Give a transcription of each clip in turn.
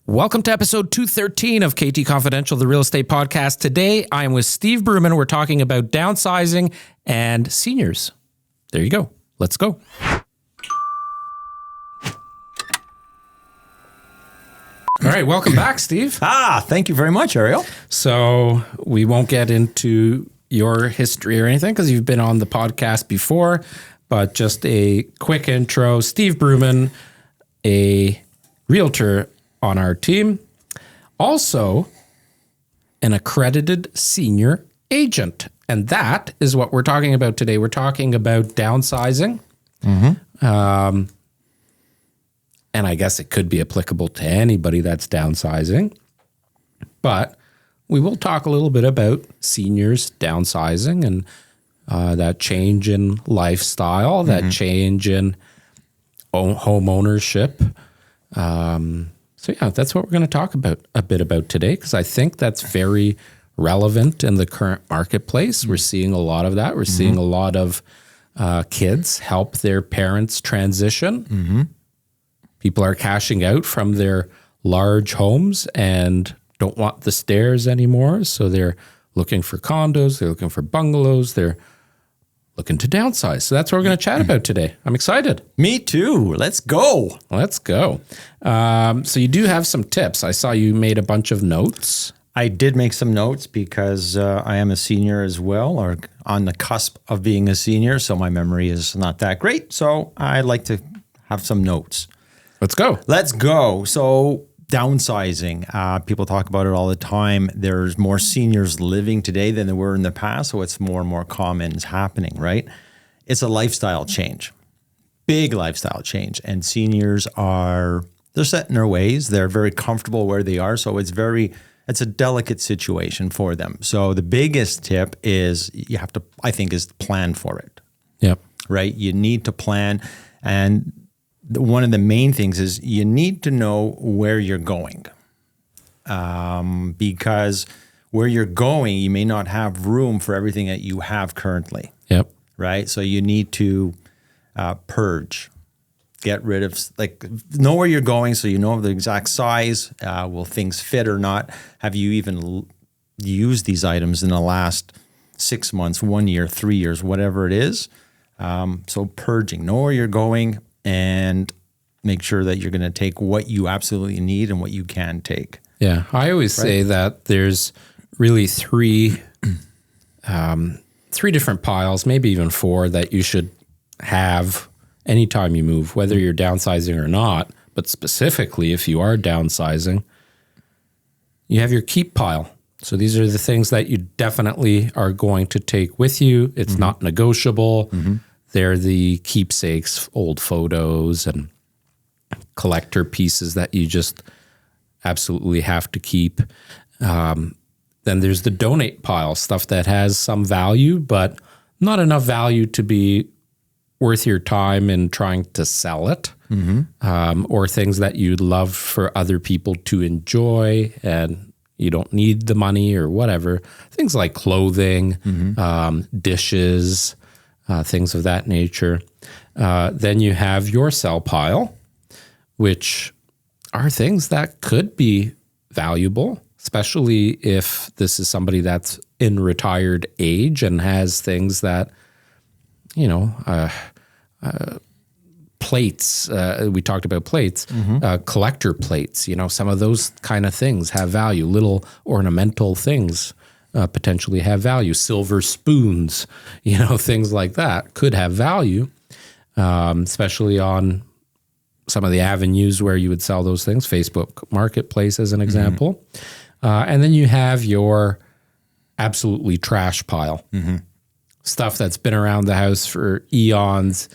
Welcome to episode 213 of KT Confidential, the real estate podcast. Today, I am with Steve Bruman. We're talking about downsizing and seniors. There you go. Let's go. All right, welcome back, Steve. Thank you very much, Ariel. So we won't get into your history or anything because you've been on the podcast before, but just a quick intro. Steve Bruman, a realtor on our team, also an accredited senior agent. And that is what we're talking about today. We're talking about downsizing. And I guess it could be applicable to anybody that's downsizing. But we will talk a little bit about seniors downsizing and that change in lifestyle, that change in home ownership. So yeah, that's what we're going to talk about a bit about today, because I think that's very relevant in the current marketplace. We're seeing a lot of that. We're seeing a lot of kids help their parents transition. People are cashing out from their large homes and don't want the stairs anymore. So they're looking for condos, they're looking for bungalows, they're looking to downsize. So that's what we're going to chat about today. I'm excited. Me too. Let's go. Let's go. So you do have some tips. I saw you made a bunch of notes. I did make some notes because I am a senior as well, or on the cusp of being a senior. So my memory is not that great. So I like to have some notes. Let's go. Let's go. So downsizing, people talk about it all the time. There's more seniors living today than there were in the past. So it's more and more common. It's happening, right? It's a lifestyle change, big lifestyle change. And seniors they're set in their ways. They're very comfortable where they are. So it's a delicate situation for them. So the biggest tip is you have to, I think, is plan for it. Yep. Right? You need to plan. And one of the main things is you need to know where you're going, because where you're going, you may not have room for everything that you have currently. Yep. Right. So you need to purge, get rid of, know where you're going so you know the exact size. Will things fit or not? Have you even used these items in the last 6 months, 1 year, 3 years, whatever it is? So purging, know where you're going, and make sure that you're going to take what you absolutely need and what you can take. Yeah. I always say that there's really three different piles, maybe even four, that you should have anytime you move, whether you're downsizing or not. But specifically, if you are downsizing, you have your keep pile. So these are the things that you definitely are going to take with you. It's not negotiable. They're the keepsakes, old photos and collector pieces that you just absolutely have to keep. Then there's the donate pile, stuff that has some value, but not enough value to be worth your time in trying to sell it, or things that you'd love for other people to enjoy and you don't need the money or whatever. Things like clothing, dishes, things of that nature. Then you have your sell pile, which are things that could be valuable, especially if this is somebody that's in retired age and has things that, plates. We talked about plates, collector plates. Some of those kind of things have value. Little ornamental things potentially have value. Silver spoons, things like that could have value, especially on some of the avenues where you would sell those things. Facebook Marketplace, as an example. And then you have your absolutely trash pile. Stuff that's been around the house for eons,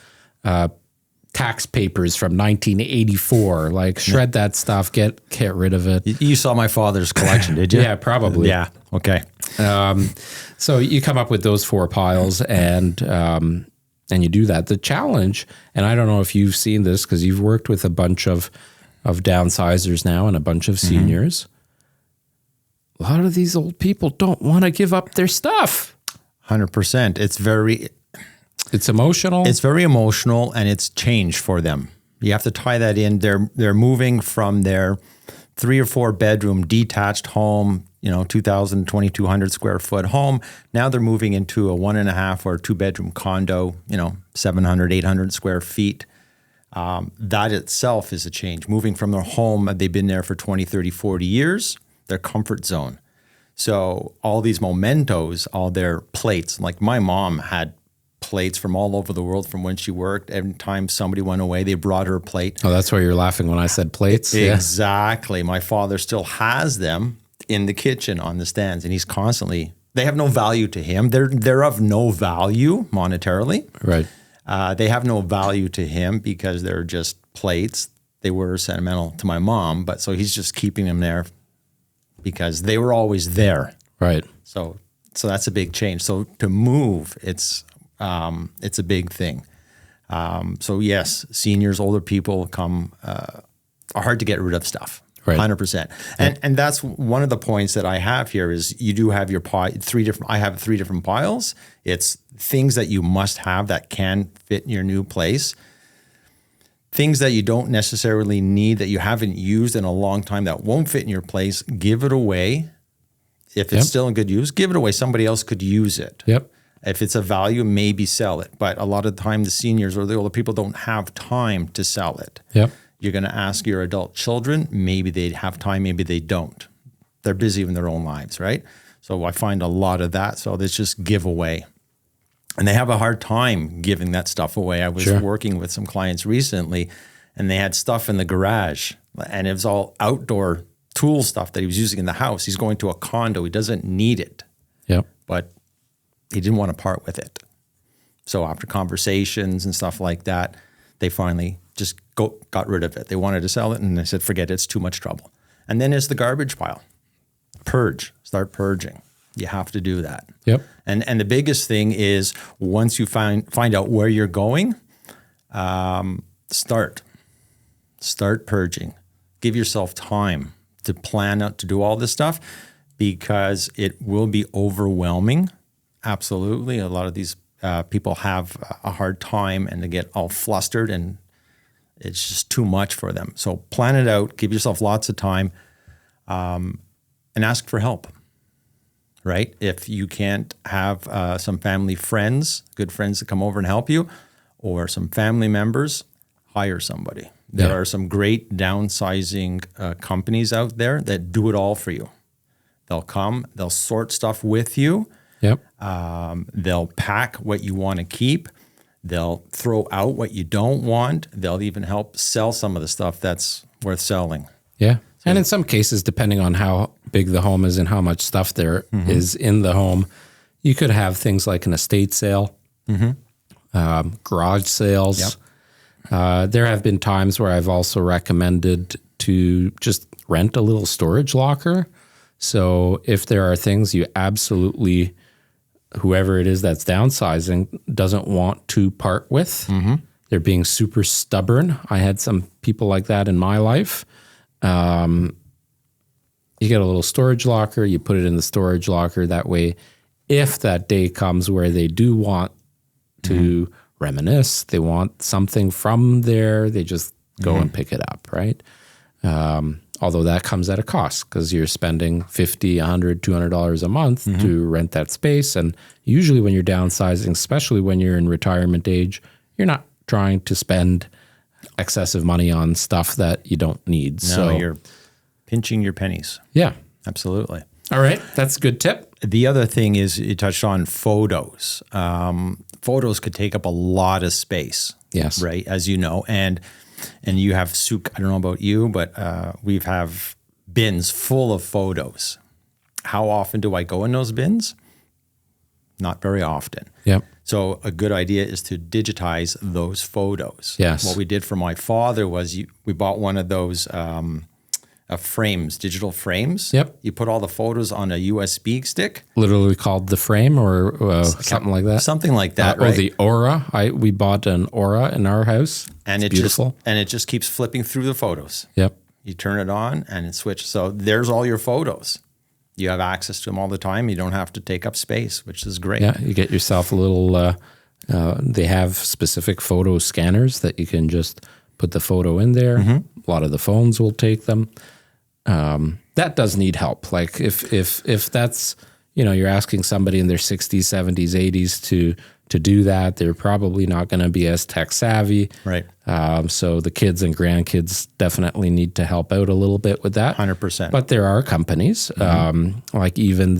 tax papers from 1984, shred that stuff, get rid of it. You saw my father's collection, did you? Yeah, probably. Yeah. Okay. So you come up with those four piles and you do that. The challenge, and I don't know if you've seen this because you've worked with a bunch of downsizers now and a bunch of seniors. A lot of these old people don't want to give up their stuff. 100%. It's emotional. It's very emotional, and it's change for them. You have to tie that in. They're moving from their 3 or 4 bedroom detached home, 2,000, 2,200 square foot home. Now they're moving into a 1.5 or 2 bedroom condo, 700, 800 square feet. That itself is a change. Moving from their home, they've been there for 20, 30, 40 years, their comfort zone. So all these mementos, all their plates, like my mom had plates from all over the world from when she worked. Every time somebody went away, they brought her a plate. Oh, that's why you're laughing when I said plates? Exactly. My father still has them in the kitchen on the stands, and he's constantly, they have no value to him. They're of no value monetarily. Right. They have no value to him because they're just plates. They were sentimental to my mom, but so he's just keeping them there because they were always there. Right. So that's a big change. So to move, it's a big thing. So yes, seniors, older people are hard to get rid of stuff. Right. 100%. And that's one of the points that I have here is you do have your I have 3 different piles. It's things that you must have that can fit in your new place. Things that you don't necessarily need that you haven't used in a long time that won't fit in your place, give it away. If it's still in good use, give it away. Somebody else could use it. Yep. If it's a value, maybe sell it. But a lot of the time, the seniors or the older people don't have time to sell it. Yep. You're going to ask your adult children, maybe they have time, maybe they don't. They're busy in their own lives, right? So I find a lot of that. So it's just give away. And they have a hard time giving that stuff away. I was working with some clients recently, and they had stuff in the garage, and it was all outdoor tool stuff that he was using in the house. He's going to a condo. He doesn't need it. Yep. But he didn't want to part with it. So after conversations and stuff like that, they finally just got rid of it. They wanted to sell it, and they said, forget it, it's too much trouble. And then it's the garbage pile. Purge, start purging. You have to do that. Yep. And the biggest thing is once you find out where you're going, start purging. Give yourself time to plan out to do all this stuff because it will be overwhelming. Absolutely. A lot of these people have a hard time and they get all flustered and it's just too much for them. So plan it out, give yourself lots of time, and ask for help, right? If you can't have some family friends, good friends to come over and help you, or some family members, hire somebody. There are some great downsizing companies out there that do it all for you. They'll come, they'll sort stuff with you. Yep. They'll pack what you want to keep. They'll throw out what you don't want. They'll even help sell some of the stuff that's worth selling. Yeah. And in some cases, depending on how big the home is and how much stuff there is in the home, you could have things like an estate sale, garage sales. Yep. There have been times where I've also recommended to just rent a little storage locker. So if there are things you absolutely, whoever it is that's downsizing doesn't want to part with, they're being super stubborn. I had some people like that in my life. You get a little storage locker, you put it in the storage locker. That way, if that day comes where they do want to reminisce, they want something from there, they just go and pick it up, right? Although that comes at a cost because you're spending $50, $100, $200 a month to rent that space. And usually when you're downsizing, especially when you're in retirement age, you're not trying to spend excessive money on stuff that you don't need. No, so you're pinching your pennies. Yeah. Absolutely. All right. That's a good tip. The other thing is you touched on photos. Photos could take up a lot of space. Yes. Right, as you know. And you have I don't know about you, but we have bins full of photos. How often do I go in those bins? Not very often. Yep. So a good idea is to digitize those photos. Yes. What we did for my father was we bought one of those frames, digital frames. Yep. You put all the photos on a USB stick. Literally called the frame or something like that. Something like that, right? Or the Aura. We bought an Aura in our house. And it's beautiful. It just keeps flipping through the photos. Yep. You turn it on and it switches. So there's all your photos. You have access to them all the time. You don't have to take up space, which is great. Yeah, you get yourself a little, they have specific photo scanners that you can just put the photo in there. A lot of the phones will take them. that does need help. Like if that's, you're asking somebody in their 60s, 70s, 80s to do that, they're probably not going to be as tech savvy. Right. So the kids and grandkids definitely need to help out a little bit with that. 100%. But there are companies, like even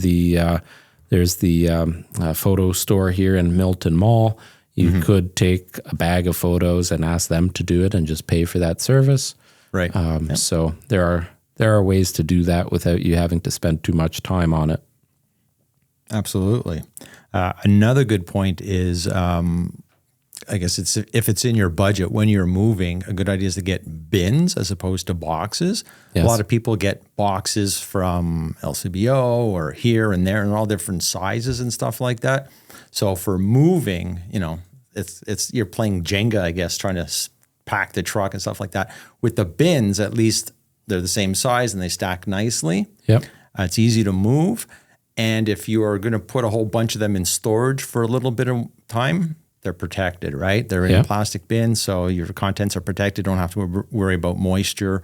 there's the photo store here in Milton Mall. You could take a bag of photos and ask them to do it and just pay for that service. Right. So there are ways to do that without you having to spend too much time on it. Absolutely. Another good point is, I guess if it's in your budget when you're moving, a good idea is to get bins as opposed to boxes. Yes. A lot of people get boxes from LCBO or here and there and all different sizes and stuff like that. So for moving, it's you're playing Jenga, I guess, trying to pack the truck and stuff like that. With the bins, at least they're the same size and they stack nicely. Yep. It's easy to move. And if you are going to put a whole bunch of them in storage for a little bit of time, they're protected, right? They're in a plastic bin, so your contents are protected. Don't have to worry about moisture,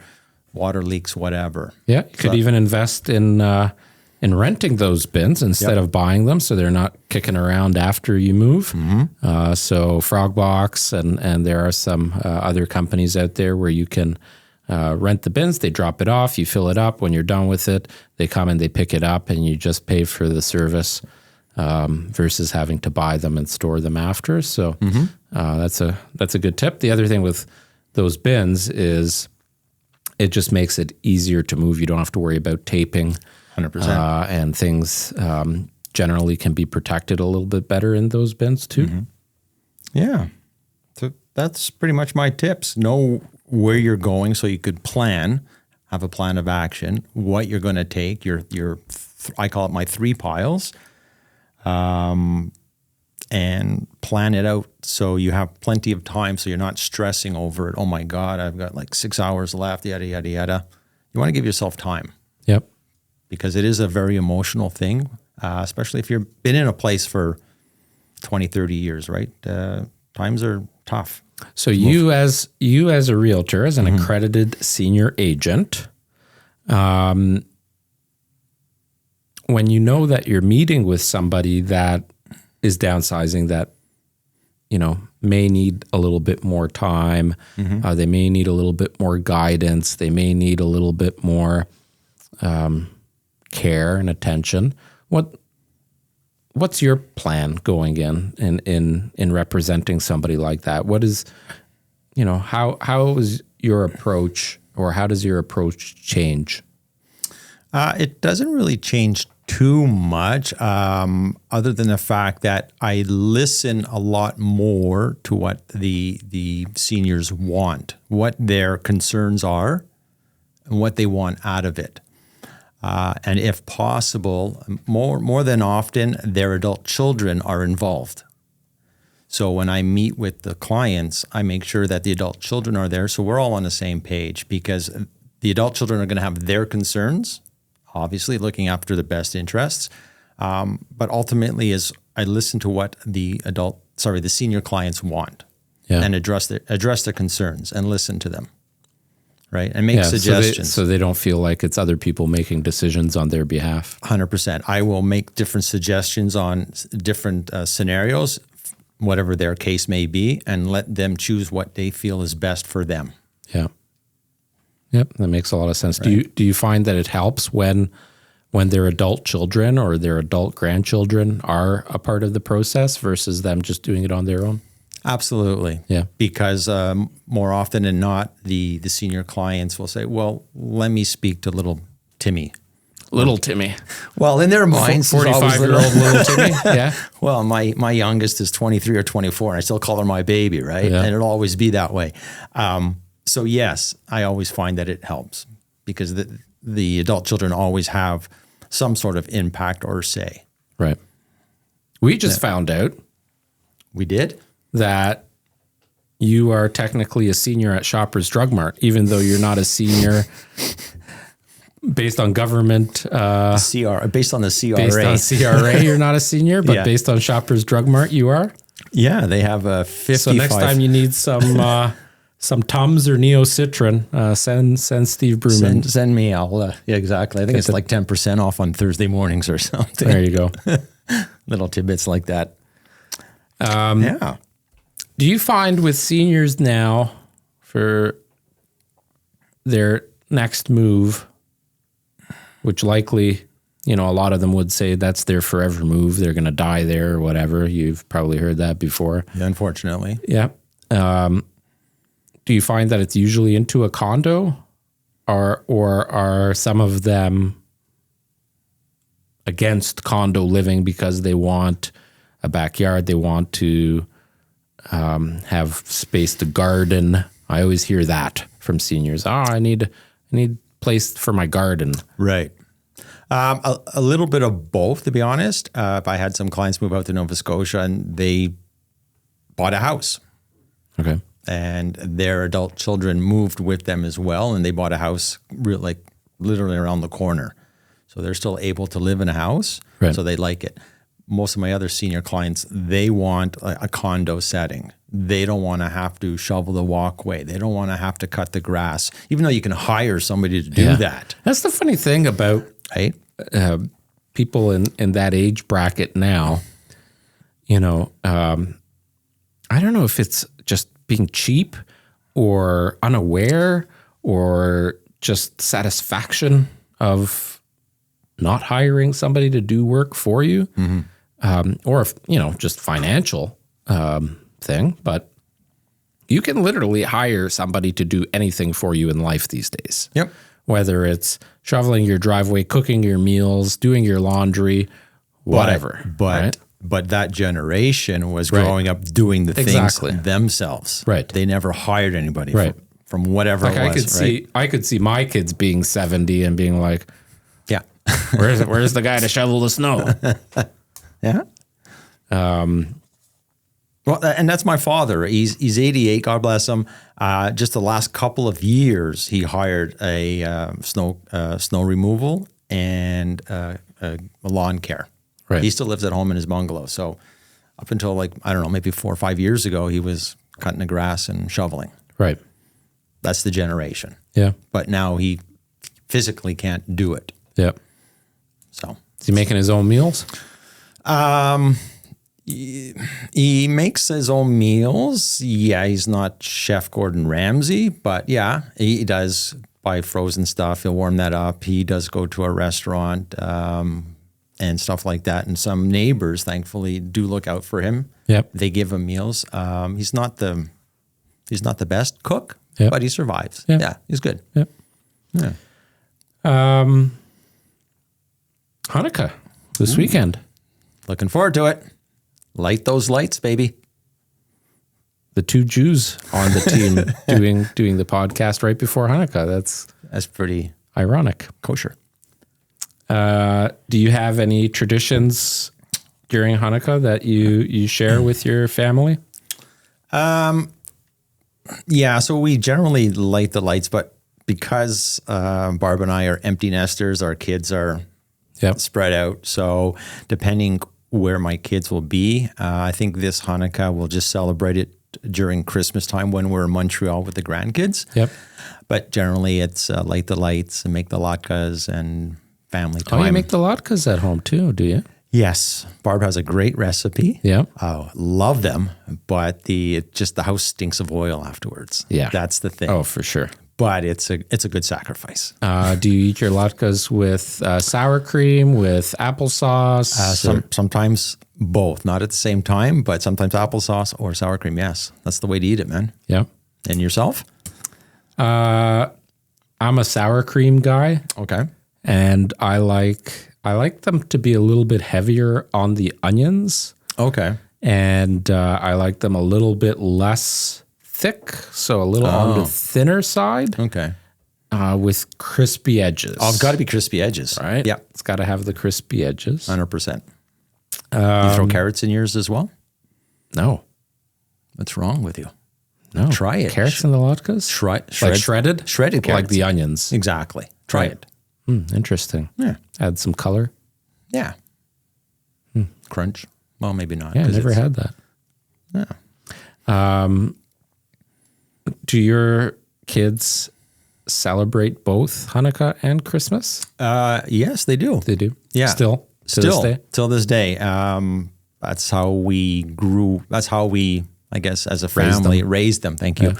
water leaks, whatever. Yeah, you could even invest in renting those bins instead of buying them, so they're not kicking around after you move. So Frogbox and there are some other companies out there where you can rent the bins. They drop it off, you fill it up. When you're done with it, they come and they pick it up, and you just pay for the service versus having to buy them and store them after. So that's a good tip. The other thing with those bins is it just makes it easier to move. You don't have to worry about taping. 100%. And things generally can be protected a little bit better in those bins too. Yeah. So that's pretty much my tips. Know where you're going so you could plan, have a plan of action, what you're going to take, your I call it my 3 piles, and plan it out so you have plenty of time so you're not stressing over it. Oh my God, I've got like 6 hours left, yada, yada, yada. You want to give yourself time. Yep. Because it is a very emotional thing, especially if you've been in a place for 20, 30 years, right? Times are tough. So you as a realtor, as an accredited senior agent, when you know that you're meeting with somebody that is downsizing, that may need a little bit more time, they may need a little bit more guidance, they may need a little bit more care and attention. What's your plan going in representing somebody like that? What is, how is your approach, or how does your approach change? It doesn't really change too much, other than the fact that I listen a lot more to what the seniors want, what their concerns are, and what they want out of it. And if possible, more than often, their adult children are involved. So when I meet with the clients, I make sure that the adult children are there, so we're all on the same page, because the adult children are going to have their concerns, obviously looking after the best interests. But ultimately, is I listen to what the senior clients want, and address their concerns and listen to them. Right, and make suggestions. So they don't feel like it's other people making decisions on their behalf. 100%. I will make different suggestions on different scenarios, whatever their case may be, and let them choose what they feel is best for them. Yeah. Yep, that makes a lot of sense. Right. Do you find that it helps when their adult children or their adult grandchildren are a part of the process versus them just doing it on their own? Absolutely. Yeah. Because more often than not, the senior clients will say, well, let me speak to little Timmy. Little Timmy. Well, in their minds, 45-year-old little Timmy. Yeah. Well, my youngest is 23 or 24, and I still call her my baby, right? Yeah. And it'll always be that way. So yes, I always find that it helps, because the adult children always have some sort of impact or say. Right. We just found out. We did? That you are technically a senior at Shoppers Drug Mart, even though you're not a senior based on government. Based on the CRA. Based on CRA, you're not a senior, but based on Shoppers Drug Mart, you are? Yeah, they have a 55. So next time you need some some Tums or Neo Citron, send Steve Bruman. Send me. I'll. Yeah, exactly. I think it's like 10% off on Thursday mornings or something. There you go. Little tidbits like that. Yeah. Do you find with seniors now for their next move, which likely, a lot of them would say that's their forever move, they're going to die there or whatever. You've probably heard that before. Yeah, unfortunately. Yeah. Do you find that it's usually into a condo, or are some of them against condo living because they want a backyard, they want to have space to garden? I always hear that from seniors. I need place for my garden. Right. A little bit of both, to be honest. I had some clients move out to Nova Scotia and they bought a house. Okay. And their adult children moved with them as well, and they bought a house literally around the corner. So they're still able to live in a house, right. So they like it. Most of my other senior clients, they want a condo setting. They don't want to have to shovel the walkway. They don't want to have to cut the grass, even though you can hire somebody to do that. That's the funny thing about people in that age bracket now. I don't know if it's just being cheap or unaware or just satisfaction of not hiring somebody to do work for you, or if, just financial thing. But you can literally hire somebody to do anything for you in life these days. Yep. Whether it's shoveling your driveway, cooking your meals, doing your laundry, whatever. But that generation was growing up doing the things themselves. Right. They never hired anybody from whatever it was. I could see my kids being 70 and being like, yeah, where's the guy to shovel the snow? Yeah. Well, and that's my father. He's 88. God bless him. Just the last couple of years, he hired a snow removal and a lawn care. Right. He still lives at home in his bungalow. So up until maybe 4 or 5 years ago, he was cutting the grass and shoveling. Right. That's the generation. Yeah. But now he physically can't do it. Yeah. So is he making his own meals? He makes his own meals. Yeah, he's not Chef Gordon Ramsay, but yeah, he does buy frozen stuff. He'll warm that up. He does go to a restaurant and stuff like that. And some neighbors, thankfully, do look out for him. Yep. They give him meals. He's not the best cook, but he survives. Yep. Yeah, he's good. Yep. Yeah. Hanukkah this weekend. Looking forward to it. Light those lights, baby. The two Jews on the team doing the podcast right before Hanukkah. That's pretty ironic. Kosher. Do you have any traditions during Hanukkah that you share with your family? Yeah, so we generally light the lights, but because Barb and I are empty nesters, our kids are spread out. So depending where my kids will be, I think this Hanukkah we'll just celebrate it during Christmas time when we're in Montreal with the grandkids. Yep. But generally it's light the lights and make the latkes and family time. Oh, you make the latkes at home too, do you? Yes. Barb has a great recipe. Yeah. Oh, love them. But the house stinks of oil afterwards. Yeah. That's the thing. Oh, for sure. But it's a good sacrifice. Do you eat your latkes with sour cream, with applesauce? Sometimes both, not at the same time, but sometimes applesauce or sour cream. Yes. That's the way to eat it, man. Yeah. And yourself? I'm a sour cream guy. Okay. And I like them to be a little bit heavier on the onions. Okay. And I like them a little bit less thick, so a little on the thinner side. Okay. With crispy edges. Oh, it's got to be crispy edges. Right? Yeah. It's got to have the crispy edges. 100%. You throw carrots in yours as well? No. What's wrong with you? No. Try it. Carrots in the latkes? Like shredded? Shredded carrots. Like the onions. Exactly. Try it. Interesting. Yeah. Add some color. Yeah. Crunch. Well, maybe not. Yeah, I never had that. Yeah. do your kids celebrate both Hanukkah and Christmas? Yes, they do. They do? Yeah. Still to this day? Till this day. That's how we grew. That's how we, I guess, as a family, raised them. Thank you.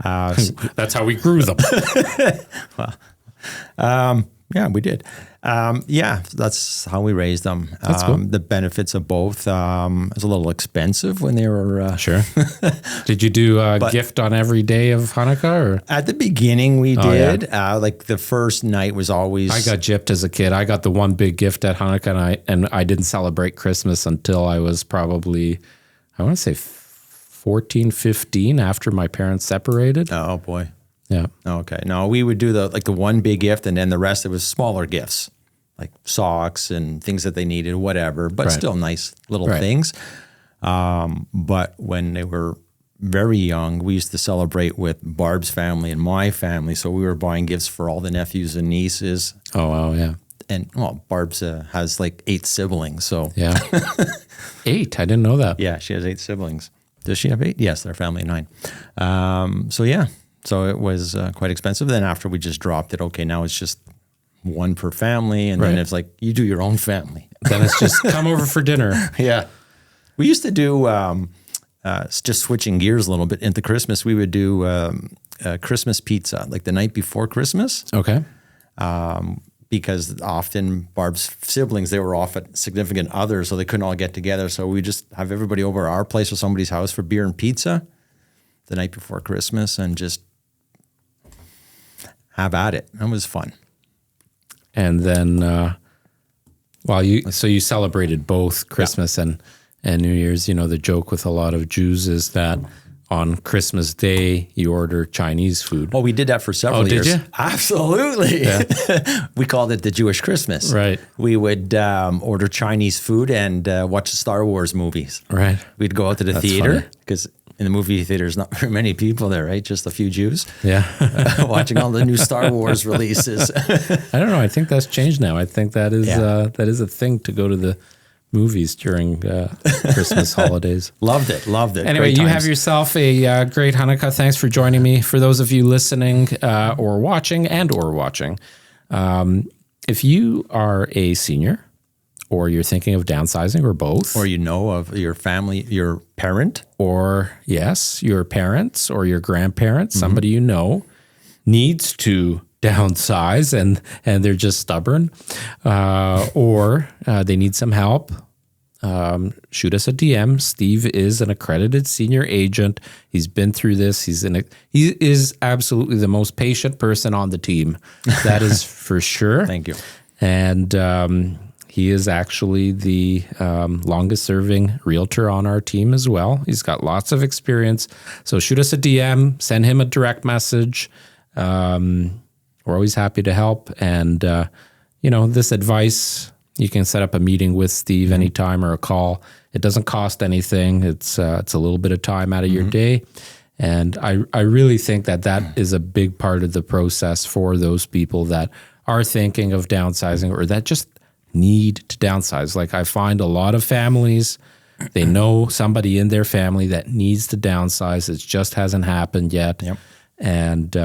That's how we grew them. Yeah, we did. Yeah, that's how we raised them. That's cool. The benefits of both. It was a little expensive when they were... Sure. Did you do a gift on every day of Hanukkah? Or? At the beginning, we did. Yeah. Like the first night was always... I got gypped as a kid. I got the one big gift at Hanukkah, and I didn't celebrate Christmas until I was probably, I want to say 14, 15, after my parents separated. Oh, boy. Yeah. Okay. No, we would do the one big gift, and then the rest it was smaller gifts, like socks and things that they needed, whatever, but still nice little things. But when they were very young, we used to celebrate with Barb's family and my family. So we were buying gifts for all the nephews and nieces. Oh, wow, yeah. And well, Barb's has like 8 siblings. So yeah. 8? I didn't know that. Yeah, she has 8 siblings. Does she have 8? Yes, their family 9. So yeah. So it was quite expensive. Then after we just dropped it, okay, now it's just one per family. And then it's like, you do your own family. Then it's just come over for dinner. Yeah. We used to do, just switching gears a little bit into Christmas, we would do Christmas pizza, like the night before Christmas. Okay. Because often Barb's siblings, they were off at significant others, so they couldn't all get together. So we just have everybody over at our place or somebody's house for beer and pizza the night before Christmas and just have at it. That was fun. And then, you celebrated both Christmas and New Year's. You know, the joke with a lot of Jews is that on Christmas Day, you order Chinese food. Well, we did that for several years. Did you? Absolutely. Yeah. We called it the Jewish Christmas. Right. We would order Chinese food and watch the Star Wars movies. Right. We'd go out to the theater because in the movie theater, there's not very many people there, right? Just a few Jews. Yeah. Watching all the new Star Wars releases. I don't know. I think that's changed now. I think that is a thing to go to the movies during Christmas holidays. Loved it. Anyway, you have yourself a great Hanukkah. Thanks for joining me. For those of you listening or watching, if you are a senior or you're thinking of downsizing or both. Or you know of your family, your parent. Or, yes, your parents or your grandparents, somebody you know needs to downsize and they're just stubborn, or they need some help, shoot us a DM. Steve is an accredited senior agent. He's been through this. He is absolutely the most patient person on the team. That is for sure. Thank you. And he is actually the longest serving realtor on our team as well. He's got lots of experience. So shoot us a DM, send him a direct message. We're always happy to help. And, this advice, you can set up a meeting with Steve anytime or a call. It doesn't cost anything. It's a little bit of time out of your day. And I really think that is a big part of the process for those people that are thinking of downsizing or that just need to downsize. Like I find a lot of families, they know somebody in their family that needs to downsize. It just hasn't happened yet. Yep. And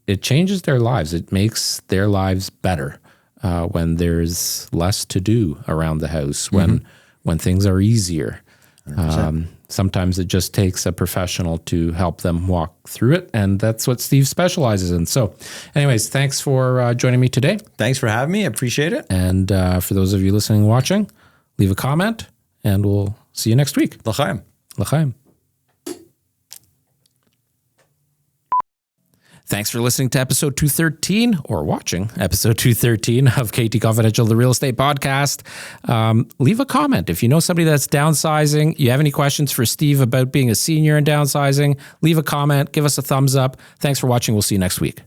it changes their lives. It makes their lives better when there's less to do around the house, when things are easier. Sometimes it just takes a professional to help them walk through it, and that's what Steve specializes in. So anyways, thanks for joining me today. Thanks for having me. I appreciate it. And for those of you listening and watching, leave a comment, and we'll see you next week. L'chaim. L'chaim. Thanks for listening to episode 213 or watching episode 213 of KT Confidential, the real estate podcast. Leave a comment. If you know somebody that's downsizing, you have any questions for Steve about being a senior and downsizing, leave a comment, give us a thumbs up. Thanks for watching. We'll see you next week.